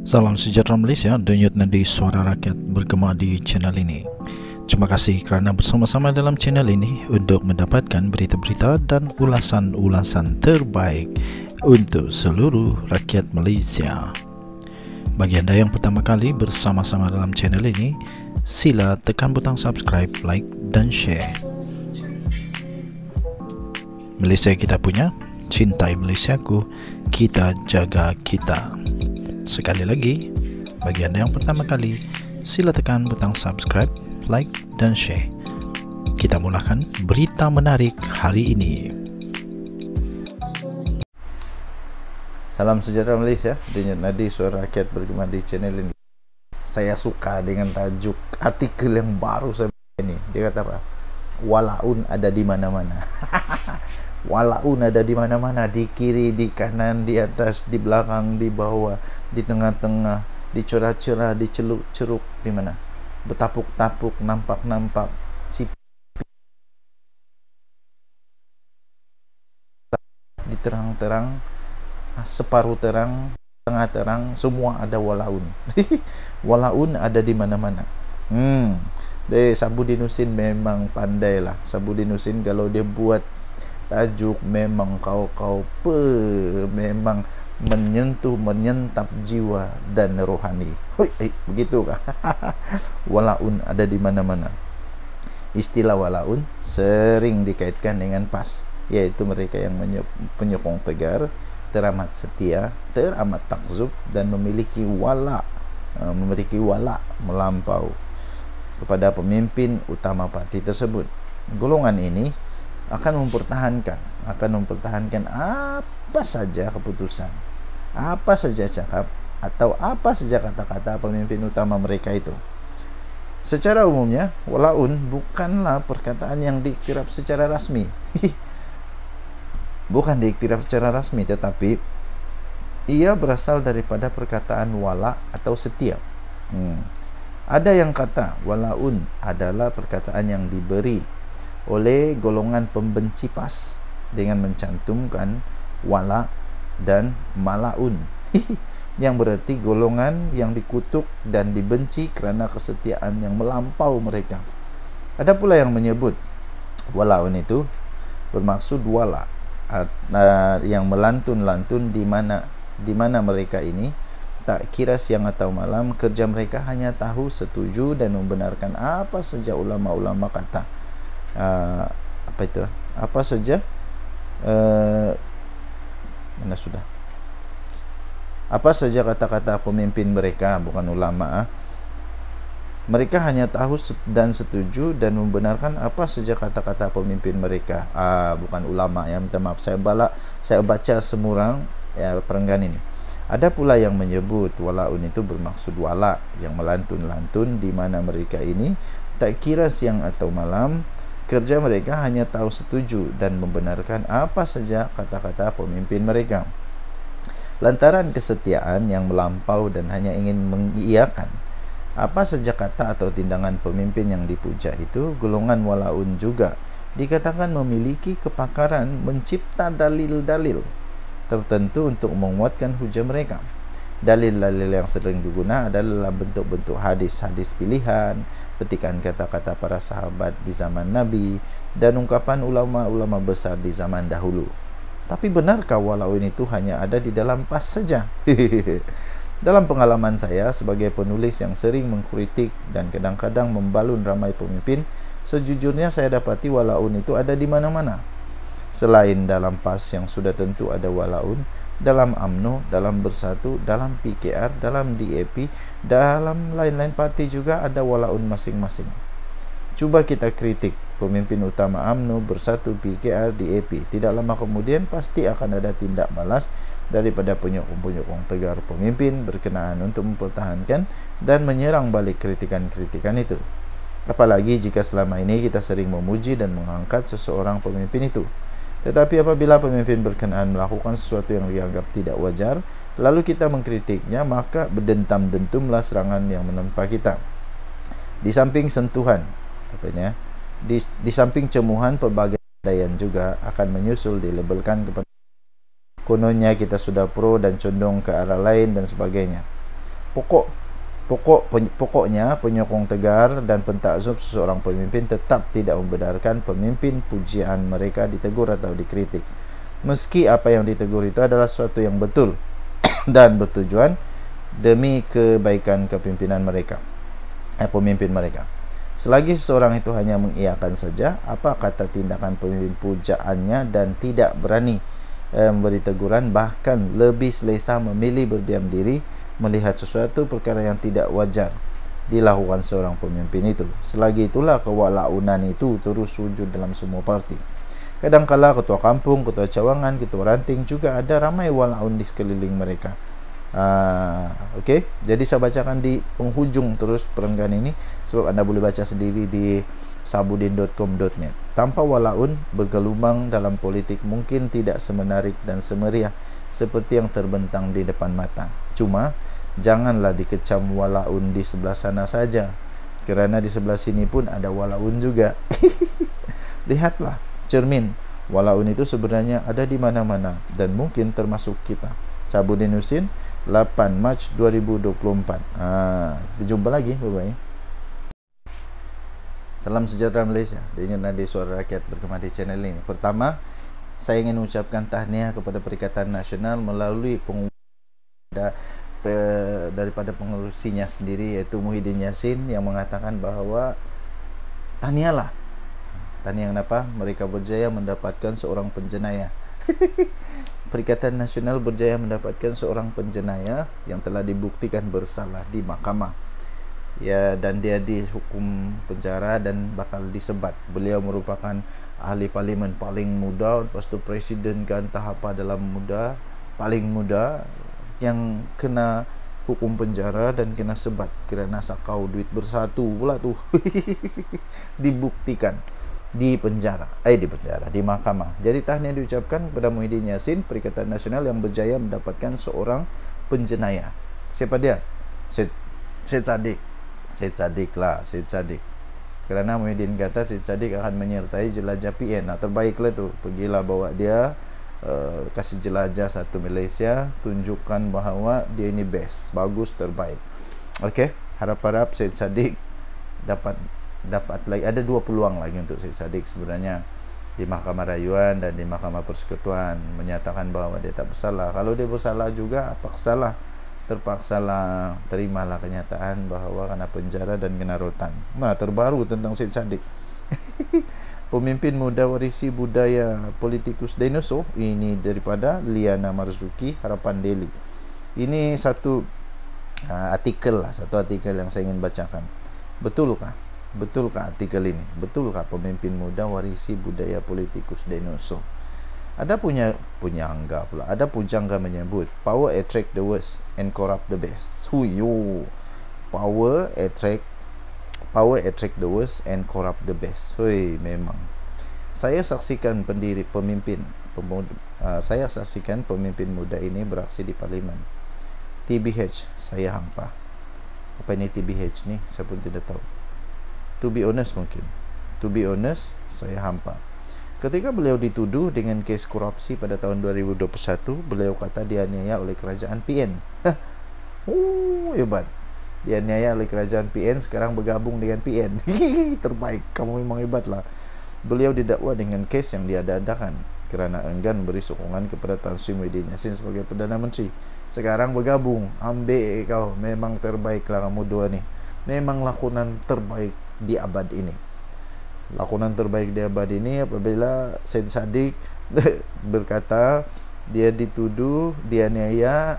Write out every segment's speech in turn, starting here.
Salam sejahtera Malaysia, denyut nadi suara rakyat bergema di channel ini. Terima kasih kerana bersama-sama dalam channel ini untuk mendapatkan berita-berita dan ulasan-ulasan terbaik untuk seluruh rakyat Malaysia. Bagi anda yang pertama kali bersama-sama dalam channel ini, sila tekan butang subscribe, like dan share. Malaysia kita punya, cintai Malaysiaku, kita jaga kita. Sekali lagi, bagi anda yang pertama kali, sila tekan butang subscribe, like dan share. Kita mulakan berita menarik hari ini. Salam sejahtera Malaysia, denyut nadi suara rakyat bergema di channel ini. Saya suka dengan tajuk artikel yang baru saya ini. Dia kata apa? Walaun ada di mana-mana. Walaun ada di mana-mana, di kiri, di kanan, di atas, di belakang, di bawah, di tengah-tengah, di cerah-cerah, di celuk-ceruk, di mana? Bertapuk-tapuk, nampak-nampak, di terang-terang, separuh terang, tengah terang, semua ada walaun. Walaun ada di mana-mana. Sabudin Husin memang pandai lah. Sabudin Husin kalau dia buat tajuk memang memang menyentap jiwa dan rohani. Begitukah? Walaun ada di mana-mana. Istilah walaun sering dikaitkan dengan PAS, yaitu mereka yang penyokong tegar, teramat setia, teramat takzub dan memiliki wala melampau kepada pemimpin utama parti tersebut. Golongan ini akan mempertahankan apa saja keputusan, apa saja cakap atau apa saja kata-kata pemimpin utama mereka itu. Secara umumnya, walaun bukanlah perkataan yang diiktiraf secara rasmi. Bukan diiktiraf secara rasmi, tetapi ia berasal daripada perkataan wala atau setia. Ada yang kata walaun adalah perkataan yang diberi oleh golongan pembenci PAS dengan mencantumkan wala dan malaun, yang berarti golongan yang dikutuk dan dibenci kerana kesetiaan yang melampau mereka. Ada pula yang menyebut walaun itu bermaksud wala yang melantun-lantun di mana mereka ini tak kira siang atau malam, kerja mereka hanya tahu, setuju dan membenarkan apa saja ulama-ulama kata. Apa saja kata-kata pemimpin mereka, bukan ulama. Mereka hanya tahu dan setuju dan membenarkan apa saja kata-kata pemimpin mereka, bukan ulama. Ya, minta maaf, saya baca semurang ya perenggan ini. Ada pula yang menyebut walaun itu bermaksud wala yang melantun-lantun di mana mereka ini tak kira siang atau malam, kerja mereka hanya tahu, setuju dan membenarkan apa saja kata-kata pemimpin mereka. Lantaran kesetiaan yang melampau dan hanya ingin mengiyakan apa saja kata atau tindakan pemimpin yang dipuja itu, golongan walaun juga dikatakan memiliki kepakaran mencipta dalil-dalil tertentu untuk menguatkan hujah mereka. Dalil-dalil yang sering digunakan adalah bentuk-bentuk hadis-hadis pilihan, petikan kata-kata para sahabat di zaman Nabi, dan ungkapan ulama-ulama besar di zaman dahulu. Tapi benarkah walaun itu hanya ada di dalam PAS saja? Dalam pengalaman saya sebagai penulis yang sering mengkritik dan kadang-kadang membalun ramai pemimpin, sejujurnya saya dapati walaun itu ada di mana-mana. Selain dalam PAS yang sudah tentu ada walaun, dalam UMNO, dalam Bersatu, dalam PKR, dalam DAP, dalam lain-lain parti juga ada walaun masing-masing. Cuba kita kritik pemimpin utama UMNO, Bersatu, PKR, DAP. Tidak lama kemudian pasti akan ada tindak balas daripada penyokong-penyokong tegar pemimpin berkenaan untuk mempertahankan dan menyerang balik kritikan-kritikan itu. Apalagi jika selama ini kita sering memuji dan mengangkat seseorang pemimpin itu. Tetapi apabila pemimpin berkenaan melakukan sesuatu yang dianggap tidak wajar, lalu kita mengkritiknya, maka berdentam-dentumlah serangan yang menempa kita. Di samping sentuhan, di samping cemuhan, pelbagai dayaan juga akan menyusul dilabelkan kepada kononnya kita sudah pro dan condong ke arah lain dan sebagainya. Pokoknya penyokong tegar dan pentakzub seseorang pemimpin tetap tidak membenarkan pemimpin pujian mereka ditegur atau dikritik, meski apa yang ditegur itu adalah sesuatu yang betul dan bertujuan demi kebaikan kepimpinan mereka, pemimpin mereka. Selagi seseorang itu hanya mengiyakan saja apa kata tindakan pemimpin pujaannya dan tidak berani memberi teguran, bahkan lebih selesa memilih berdiam diri melihat sesuatu perkara yang tidak wajar dilakukan seorang pemimpin itu, selagi itulah kewalaunan itu terus wujud dalam semua parti. Kadangkala ketua kampung, ketua cawangan, ketua ranting juga ada ramai walaun di sekeliling mereka. Okey, jadi saya bacakan di penghujung terus perenggan ini, sebab anda boleh baca sendiri di sabudin.com.net. Tanpa walaun, bergelumang dalam politik mungkin tidak semenarik dan semeriah seperti yang terbentang di depan mata. Cuma janganlah dikecam walaun di sebelah sana saja, kerana di sebelah sini pun ada walaun juga. Lihatlah cermin, walaun itu sebenarnya ada di mana-mana dan mungkin termasuk kita. Sabudin Husin, 8 Mac 2024. Jumpa lagi, bye-bye. Salam sejahtera Malaysia. Denyut nadi suara rakyat bergema di channel ini. Pertama, saya ingin mengucapkan tahniah kepada Perikatan Nasional melalui daripada pengurusinya sendiri, yaitu Muhyiddin Yassin, yang mengatakan bahwa tahniahlah. Tahniah kenapa? Mereka berjaya mendapatkan seorang penjenayah. Perikatan Nasional berjaya mendapatkan seorang penjenayah yang telah dibuktikan bersalah di mahkamah. Ya, dan dia dihukum penjara dan bakal disebat. Beliau merupakan ahli parlimen paling muda, lepas tu presiden ke entah apa dalam muda, paling muda yang kena hukum penjara dan kena sebat kerana sakau duit bersatu pula tu. Dibuktikan di penjara, di mahkamah. Jadi tahniah diucapkan kepada Muhyiddin Yassin, Perikatan Nasional yang berjaya mendapatkan seorang penjenayah. Siapa dia? Syed Saddiq lah, Syed Saddiq. Kerana Muhyiddin kata Syed Saddiq akan menyertai jelajah PN. Terbaiklah tu, pergilah bawa dia, kasih jelajah satu Malaysia, tunjukkan bahawa dia ini best, bagus, terbaik. Okey, harap-harap Syed Saddiq dapat lagi. Ada dua peluang lagi untuk Syed Saddiq sebenarnya, di Mahkamah Rayuan dan di Mahkamah Persekutuan, menyatakan bahawa dia tak bersalah. Kalau dia bersalah juga, terpaksalah terimalah kenyataan bahawa kena penjara dan kena rotan. Terbaru tentang Syed Saddiq. Pemimpin muda warisi budaya politikus dinosaur, ini daripada Liana Marzuki, Harapan Daily. Ini satu artikel yang saya ingin bacakan. Betulkah artikel ini? Betulkah pemimpin muda warisi budaya politikus dinosaur? Ada punyangga pula. Ada pujangga menyebut power attract the worst and corrupt the best. Power attract the worst and corrupt the best. Memang. Saya saksikan pemimpin muda ini beraksi di parlimen. TBH, saya hampa. Apa ini TBH ni? Saya pun tidak tahu. To be honest, saya hampa. Ketika beliau dituduh dengan kes korupsi pada tahun 2021, beliau kata dianiaya oleh kerajaan PN. Hebat. Dianiaya oleh kerajaan PN, sekarang bergabung dengan PN. Terbaik, kamu memang hebatlah. Beliau didakwa dengan kes yang diada-adakan kerana enggan beri sokongan kepada Tan Sri Muhyiddin Yassin sebagai Perdana Menteri. Sekarang bergabung, ambil kau. Memang terbaiklah kamu dua ni. Memang lakonan terbaik di abad ini. Lakonan terbaik di abad ini apabila Syed Saddiq berkata dia dituduh dianiaya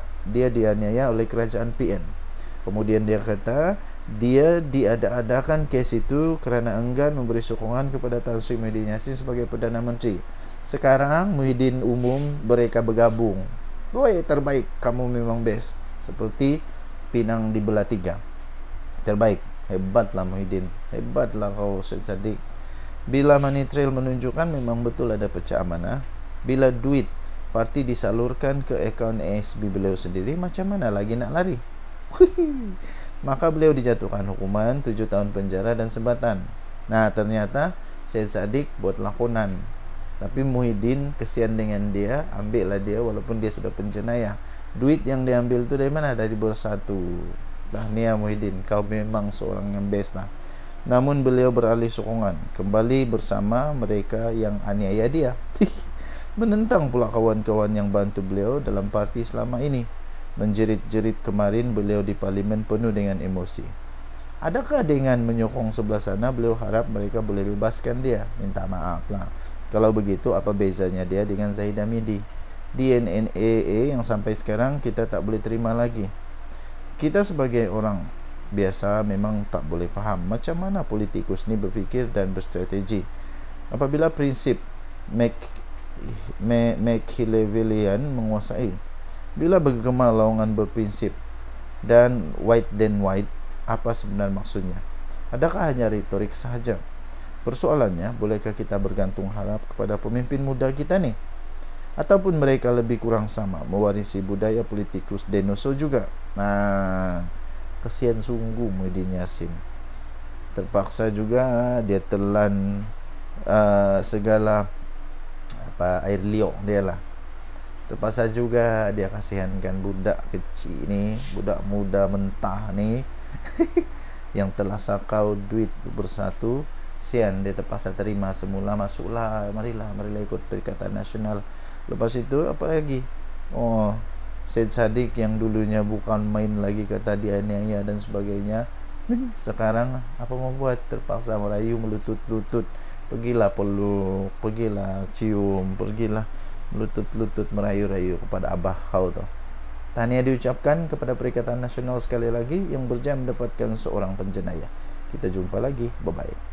oleh kerajaan PN. Kemudian dia kata dia diada-adakan kes itu kerana enggan memberi sokongan kepada Tan Sri Muhyiddin Yassin sebagai Perdana Menteri. Sekarang Muhyiddin umum mereka bergabung. Terbaik, kamu memang best. Seperti Pinang dibelah tiga. Terbaik. Hebatlah Muhyiddin. Hebatlah kau Syed Saddiq. Bila money trail menunjukkan memang betul ada pecah amanah. Bila duit parti disalurkan ke akaun ASB beliau sendiri, macam mana lagi nak lari? Maka beliau dijatuhkan hukuman 7 tahun penjara dan sebatan. Ternyata Syed Saddiq buat lakonan. Tapi Muhyiddin kesian dengan dia, ambillah dia walaupun dia sudah penjenayah. Duit yang diambil tu dari mana? Dari bersatu. tahniah Muhyiddin, kau memang seorang yang best lah. Namun beliau beralih sokongan, kembali bersama mereka yang aniaya dia. Menentang pula kawan-kawan yang bantu beliau dalam parti selama ini. Menjerit-jerit kemarin beliau di parlimen penuh dengan emosi. Adakah dengan menyokong sebelah sana beliau harap mereka boleh bebaskan dia? Minta maaf lah. Kalau begitu apa bezanya dia dengan Zahid Hamidi? DNAA yang sampai sekarang kita tak boleh terima lagi. Kita sebagai orang biasa memang tak boleh faham macam mana politikus ni berfikir dan berstrategi. Apabila prinsip Machiavellian menguasai, bila bergema lawangan berprinsip dan white then white, apa sebenarnya maksudnya? Adakah hanya retorik sahaja? Persoalannya, bolehkah kita bergantung harap kepada pemimpin muda kita ni? Ataupun mereka lebih kurang sama, mewarisi budaya politikus dinosaur juga? Nah, kasihan sungguh Muhyiddin Yassin. Terpaksa juga dia telan segala air liok dia lah. Terpaksa juga dia kasihankan budak kecil ni, budak muda mentah ni yang telah sakau duit bersatu. Sian, dia terpaksa terima semula, masuklah, marilah ikut Perikatan Nasional. Lepas itu apa lagi? Oh, Syed Saddiq yang dulunya bukan main lagi, kata dia aniaya dan sebagainya, sekarang apa mau buat? Terpaksa merayu melutut-lutut. Pergilah peluk, pergilah cium, pergilah melutut-lutut merayu-rayu kepada abah kau tu. Tahniah diucapkan kepada Perikatan Nasional sekali lagi yang berjaya mendapatkan seorang penjenayah. Kita jumpa lagi, bye-bye.